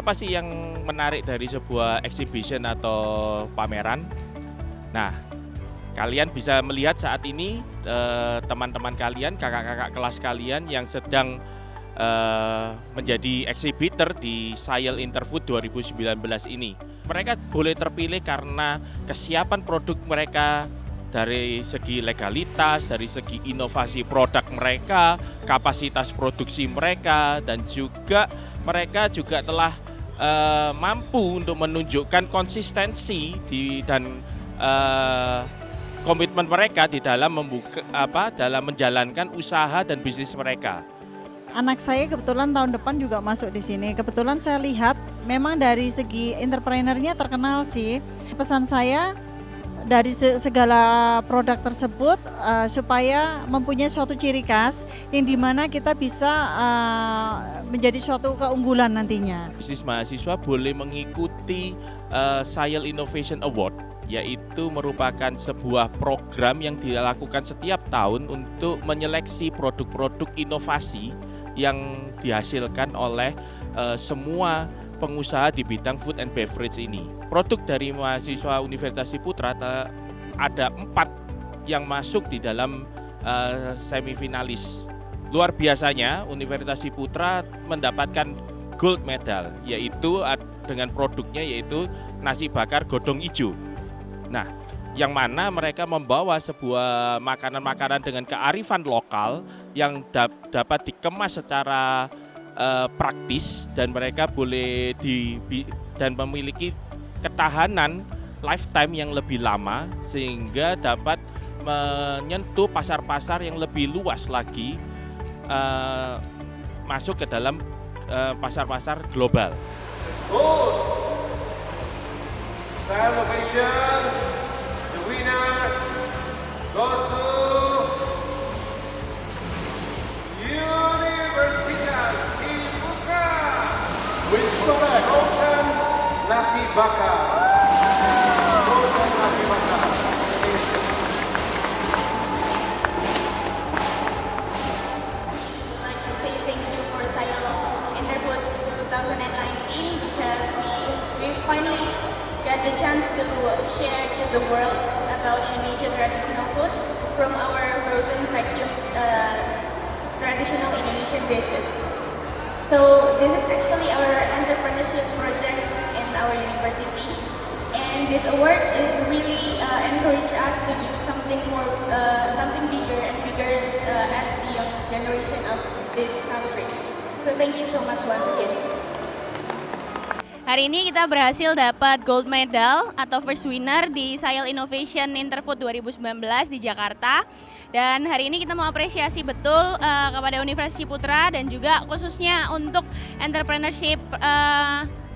apa sih yang menarik dari sebuah exhibition atau pameran? Nah, kalian bisa melihat saat ini teman-teman kalian, kakak-kakak kelas kalian yang sedang menjadi exhibitor di SciL Interfood 2019 ini. Mereka boleh terpilih karena kesiapan produk mereka dari segi legalitas, dari segi inovasi produk mereka, kapasitas produksi mereka, dan juga mereka juga telah mampu untuk menunjukkan konsistensi dan komitmen mereka di dalam dalam menjalankan usaha dan bisnis mereka. Anak saya kebetulan tahun depan juga masuk di sini. Kebetulan saya lihat memang dari segi entrepreneurnya terkenal sih. Pesan saya dari segala produk tersebut supaya mempunyai suatu ciri khas yang dimana kita bisa menjadi suatu keunggulan nantinya. Bisnis mahasiswa boleh mengikuti SciL Innovation Award, yaitu merupakan sebuah program yang dilakukan setiap tahun untuk menyeleksi produk-produk inovasi yang dihasilkan oleh semua pengusaha di bidang food and beverage ini. Produk dari mahasiswa Universitas Ciputra ada 4 yang masuk di dalam semifinalis. Luar biasanya Universitas Ciputra mendapatkan gold medal, yaitu dengan produknya yaitu nasi bakar godong ijo. Nah, yang mana mereka membawa sebuah makanan-makanan dengan kearifan lokal yang dapat dikemas secara praktis dan mereka boleh dan memiliki ketahanan lifetime yang lebih lama sehingga dapat menyentuh pasar-pasar yang lebih luas lagi masuk ke dalam pasar-pasar global. Gold! SciL Innovation, the winner goes to Universitas Ciputra. Which product? Frozen nasi bakar. Frozen nasi bakar. I'd like to say thank you for SciL Interfood 2019 because we finally got the chance to share to the world about Indonesian traditional food from our frozen vacuum traditional Indonesian dishes. So this is actually our entrepreneurship project in our university, and this award is really encourage us to do something more, something bigger and bigger as the young generation of this country. So thank you so much once again. Hari ini kita berhasil dapat gold medal atau first winner di SciL Innovation Interfood 2019 di Jakarta. Dan hari ini kita mau apresiasi betul kepada Universitas Ciputra dan juga khususnya untuk entrepreneurship,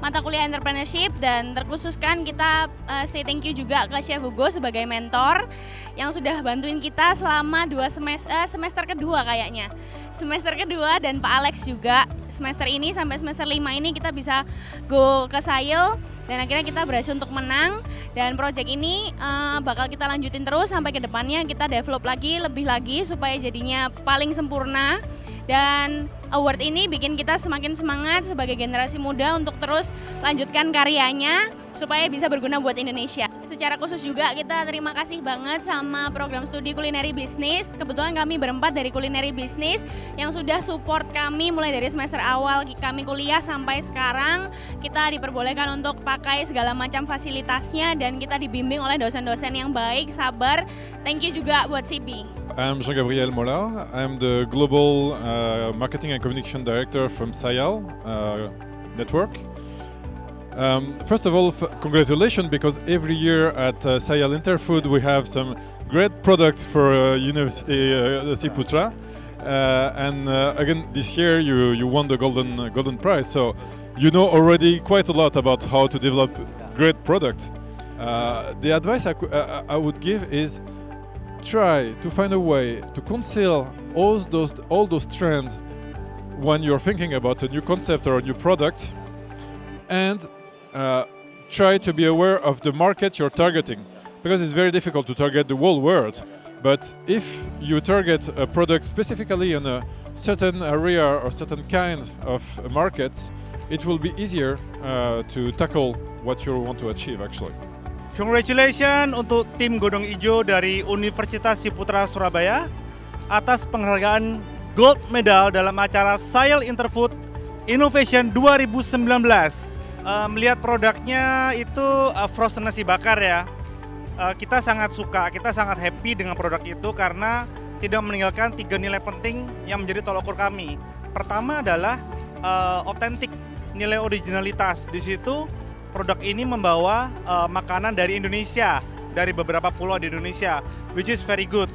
mata kuliah entrepreneurship, dan terkhususkan kita say thank you juga ke Chef Hugo sebagai mentor yang sudah bantuin kita selama 2 semester kedua kayaknya. Semester kedua dan Pak Alex juga semester ini sampai semester 5 ini kita bisa go ke SciL dan akhirnya kita berhasil untuk menang, dan proyek ini bakal kita lanjutin terus sampai ke depannya, kita develop lagi lebih lagi supaya jadinya paling sempurna. Dan award ini bikin kita semakin semangat sebagai generasi muda untuk terus lanjutkan karyanya supaya bisa berguna buat Indonesia. Secara khusus juga kita terima kasih banget sama program studi kulineri bisnis. Kebetulan kami berempat dari kulineri bisnis yang sudah support kami mulai dari semester awal kami kuliah sampai sekarang. Kita diperbolehkan untuk pakai segala macam fasilitasnya dan kita dibimbing oleh dosen-dosen yang baik, sabar. Thank you juga buat CB. I'm Jean-Gabriel Mollard. I'm the Global Marketing and Communication Director from SciL Network. First of all, congratulations, because every year at SciL Interfood we have some great products for University Ciputra. And again, this year you won the golden prize, so you know already quite a lot about how to develop great products. The advice I would give is try to find a way to conceal all those trends when you're thinking about a new concept or a new product, and try to be aware of the market you're targeting, because it's very difficult to target the whole world. But if you target a product specifically in a certain area or certain kind of markets, it will be easier to tackle what you want to achieve actually. Congratulations untuk tim Godong Ijo dari Universitas Ciputra Surabaya atas penghargaan gold medal dalam acara SAIL Interfood Innovation 2019. Melihat produknya itu frozen nasi bakar ya. Kita sangat suka, kita sangat happy dengan produk itu karena tidak meninggalkan 3 nilai penting yang menjadi tolak ukur kami. Pertama adalah otentik, nilai originalitas. Di situ produk ini membawa makanan dari Indonesia, dari beberapa pulau di Indonesia, which is very good.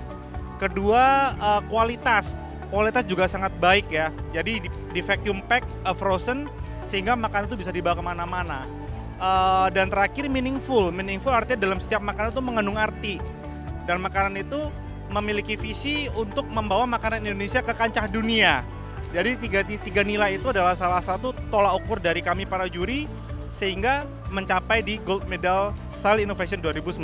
Kedua, kualitas juga sangat baik ya. Jadi di vacuum pack frozen sehingga makanan itu bisa dibawa kemana-mana. Dan terakhir meaningful artinya dalam setiap makanan itu mengandung arti. Dan makanan itu memiliki visi untuk membawa makanan Indonesia ke kancah dunia. Jadi tiga nilai itu adalah salah satu tolak ukur dari kami para juri sehingga mencapai di gold medal SAIL Innovation 2019.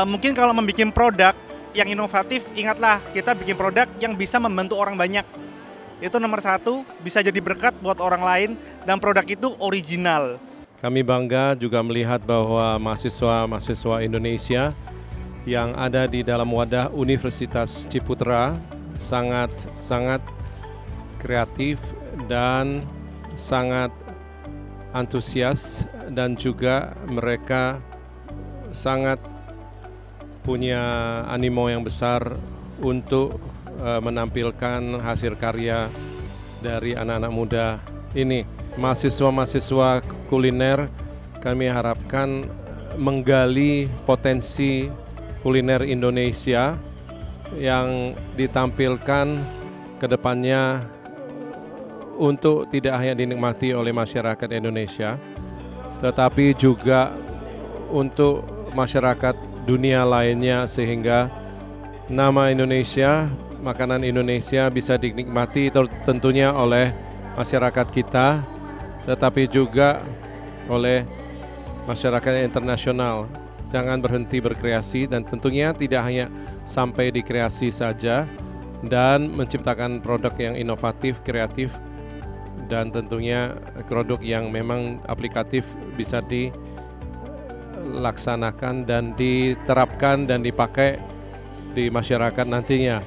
Mungkin kalau membuat produk yang inovatif, ingatlah kita bikin produk yang bisa membantu orang banyak. Itu nomor 1, bisa jadi berkat buat orang lain dan produk itu original. Kami bangga juga melihat bahwa mahasiswa-mahasiswa Indonesia yang ada di dalam wadah Universitas Ciputra sangat kreatif dan sangat antusias dan juga mereka sangat punya animo yang besar untuk menampilkan hasil karya dari anak-anak muda ini. Mahasiswa-mahasiswa kuliner kami harapkan menggali potensi kuliner Indonesia yang ditampilkan ke depannya untuk tidak hanya dinikmati oleh masyarakat Indonesia, tetapi juga untuk masyarakat dunia lainnya sehingga nama Indonesia, makanan Indonesia bisa dinikmati tentunya oleh masyarakat kita, tetapi juga oleh masyarakat internasional. Jangan berhenti berkreasi dan tentunya tidak hanya sampai di kreasi saja dan menciptakan produk yang inovatif, kreatif dan tentunya produk yang memang aplikatif bisa dilaksanakan dan diterapkan dan dipakai di masyarakat nantinya.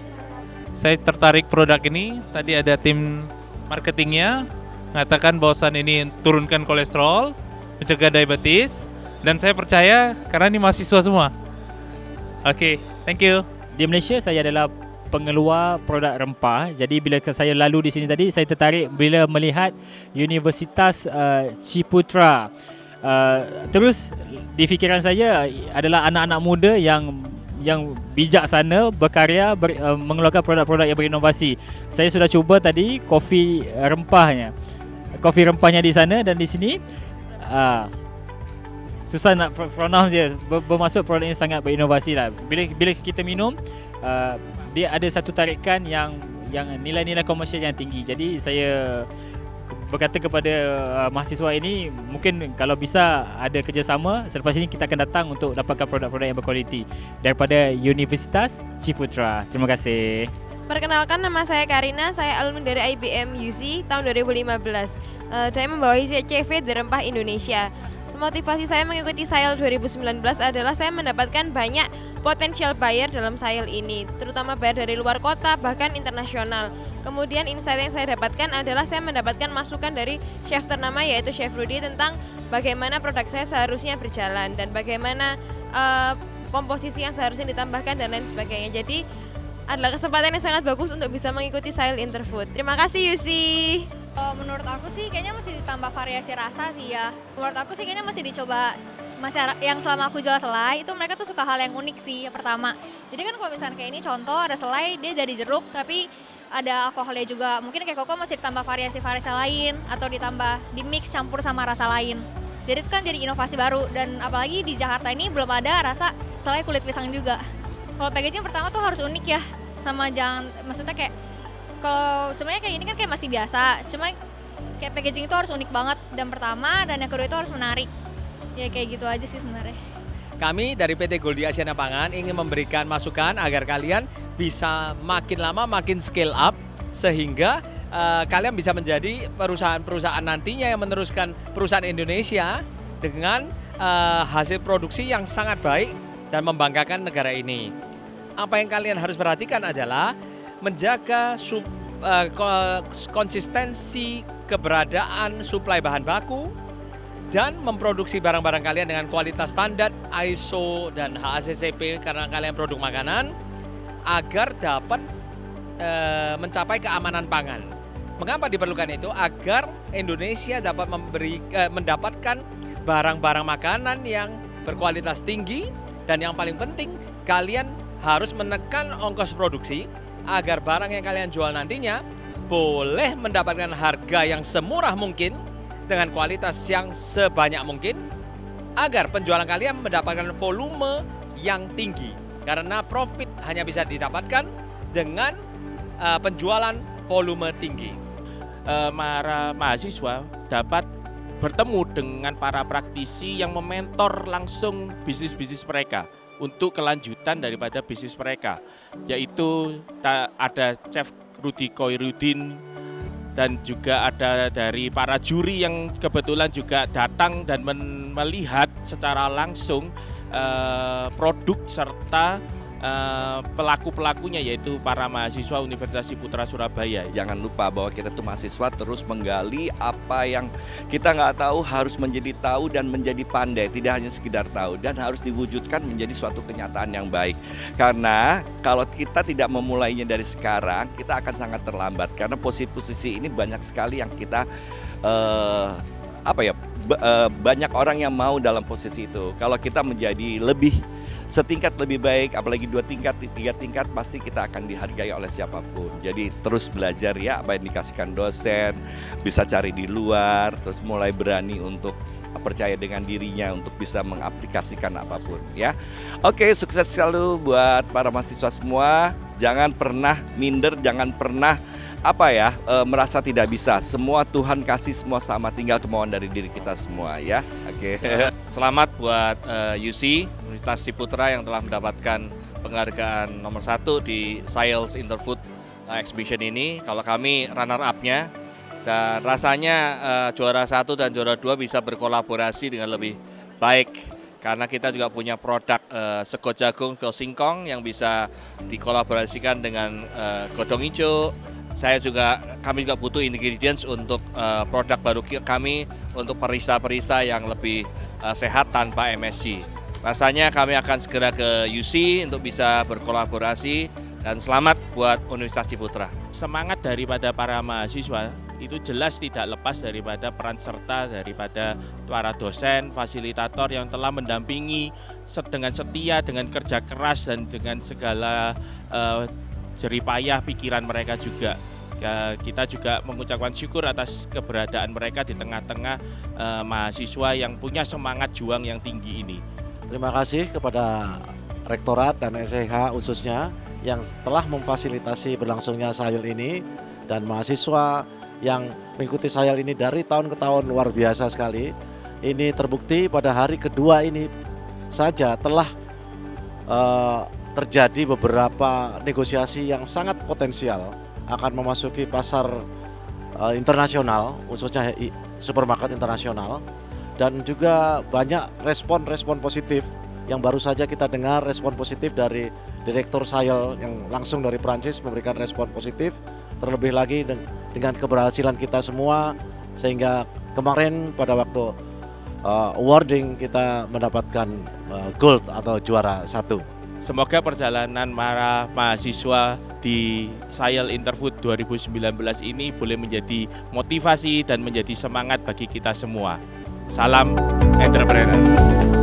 Saya tertarik produk ini, tadi ada tim marketingnya mengatakan bahwasan ini turunkan kolesterol, mencegah diabetes, dan saya percaya karena ini mahasiswa semua. Oke, thank you. Di Malaysia saya adalah pengeluar produk rempah. Jadi bila saya lalu di sini tadi, saya tertarik bila melihat Universitas Ciputra. Terus di fikiran saya adalah anak-anak muda yang bijaksana, berkarya, mengeluarkan produk-produk yang berinovasi. Saya sudah cuba tadi kopi rempahnya di sana dan di sini susah nak pronounce dia. Bermaksud produk ini sangat berinovasi lah. Bila kita minum, dia ada satu tarikan yang nilai-nilai komersial yang tinggi. Jadi saya berkata kepada mahasiswa ini, mungkin kalau bisa ada kerjasama, selepas ini kita akan datang untuk dapatkan produk-produk yang berkualiti daripada Universitas Ciputra. Terima kasih. Perkenalkan, nama saya Karina, saya alumni dari IBM UC tahun 2015. Saya membawa CV The Rempah Indonesia. Motivasi saya mengikuti SAIL 2019 adalah saya mendapatkan banyak potensial buyer dalam SAIL ini, terutama buyer dari luar kota, bahkan internasional. Kemudian insight yang saya dapatkan adalah saya mendapatkan masukan dari chef ternama yaitu Chef Rudy tentang bagaimana produk saya seharusnya berjalan dan bagaimana komposisi yang seharusnya ditambahkan dan lain sebagainya. Jadi adalah kesempatan yang sangat bagus untuk bisa mengikuti SAIL Interfood. Terima kasih Yusi. Menurut aku sih kayaknya masih ditambah variasi rasa sih ya. Menurut aku sih kayaknya masih dicoba masyarakat yang selama aku jual selai itu mereka tuh suka hal yang unik sih yang pertama. Jadi kan kalau misalnya kayak ini contoh ada selai dia jadi jeruk tapi ada alkoholnya juga. Mungkin kayak koko masih ditambah variasi-variasi lain atau ditambah di mix campur sama rasa lain. Jadi itu kan jadi inovasi baru dan apalagi di Jakarta ini belum ada rasa selai kulit pisang juga. Kalau packaging pertama tuh harus unik ya. Sama jangan maksudnya kayak kalau sebenarnya kayak ini kan kayak masih biasa, cuma kayak packaging itu harus unik banget dan pertama dan yang kedua itu harus menarik. Ya kayak gitu aja sih sebenarnya. Kami dari PT Goldie Asiana Pangan ingin memberikan masukan agar kalian bisa makin lama makin scale up sehingga kalian bisa menjadi perusahaan-perusahaan nantinya yang meneruskan perusahaan Indonesia dengan hasil produksi yang sangat baik dan membanggakan negara ini. Apa yang kalian harus perhatikan adalah menjaga konsistensi keberadaan suplai bahan baku dan memproduksi barang-barang kalian dengan kualitas standar ISO dan HACCP karena kalian produk makanan agar dapat mencapai keamanan pangan. Mengapa diperlukan itu? Agar Indonesia dapat mendapatkan barang-barang makanan yang berkualitas tinggi dan yang paling penting kalian harus menekan ongkos produksi agar barang yang kalian jual nantinya boleh mendapatkan harga yang semurah mungkin dengan kualitas yang sebanyak mungkin agar penjualan kalian mendapatkan volume yang tinggi karena profit hanya bisa didapatkan dengan penjualan volume tinggi. Para mahasiswa dapat bertemu dengan para praktisi yang mementor langsung bisnis-bisnis mereka untuk kelanjutan daripada bisnis mereka, yaitu ada Chef Rudy Koirudin dan juga ada dari para juri yang kebetulan juga datang dan melihat secara langsung produk serta pelaku-pelakunya yaitu para mahasiswa Universitas Ciputra Surabaya. Jangan lupa bahwa kita tuh mahasiswa terus menggali apa yang kita nggak tahu, harus menjadi tahu dan menjadi pandai, tidak hanya sekedar tahu, dan harus diwujudkan menjadi suatu kenyataan yang baik. Karena kalau kita tidak memulainya dari sekarang, kita akan sangat terlambat karena posisi-posisi ini banyak sekali yang kita banyak orang yang mau dalam posisi itu. Kalau kita menjadi setingkat lebih baik, apalagi 2 tingkat, 3 tingkat, pasti kita akan dihargai oleh siapapun. Jadi terus belajar ya, apa yang dikasihkan dosen, bisa cari di luar, terus mulai berani untuk percaya dengan dirinya untuk bisa mengaplikasikan apapun ya. Oke, sukses selalu buat para mahasiswa semua. Jangan pernah minder, jangan pernah merasa tidak bisa. Semua Tuhan kasih semua sama, tinggal kemauan dari diri kita semua ya. Oke. Selamat buat UC Universitas Ciputra yang telah mendapatkan penghargaan nomor 1 di Science Interfood Exhibition ini. Kalau kami runner up-nya, dan rasanya juara 1 dan juara 2 bisa berkolaborasi dengan lebih baik karena kita juga punya produk sego jagung, sego singkong yang bisa dikolaborasikan dengan godong hijau. Kami juga butuh ingredients untuk produk baru kami untuk perisa-perisa yang lebih sehat tanpa MSG. Rasanya kami akan segera ke UC untuk bisa berkolaborasi dan selamat buat Universitas Ciputra. Semangat daripada para mahasiswa itu jelas tidak lepas daripada peran serta daripada para dosen, fasilitator yang telah mendampingi dengan setia, dengan kerja keras dan dengan segala jeripayah pikiran mereka juga. Kita juga mengucapkan syukur atas keberadaan mereka di tengah-tengah mahasiswa yang punya semangat juang yang tinggi ini. Terima kasih kepada Rektorat dan SEH khususnya yang telah memfasilitasi berlangsungnya SAIL ini, dan mahasiswa yang mengikuti SAIL ini dari tahun ke tahun luar biasa sekali. Ini terbukti pada hari kedua ini saja telah terjadi beberapa negosiasi yang sangat potensial akan memasuki pasar internasional, khususnya supermarket internasional, dan juga banyak respon-respon positif yang baru saja kita dengar, respon positif dari Direktur SAIL yang langsung dari Prancis memberikan respon positif, terlebih lagi dengan keberhasilan kita semua sehingga kemarin pada waktu awarding kita mendapatkan gold atau juara 1. Semoga perjalanan para mahasiswa di SAIL Interfood 2019 ini boleh menjadi motivasi dan menjadi semangat bagi kita semua. Salam entrepreneur.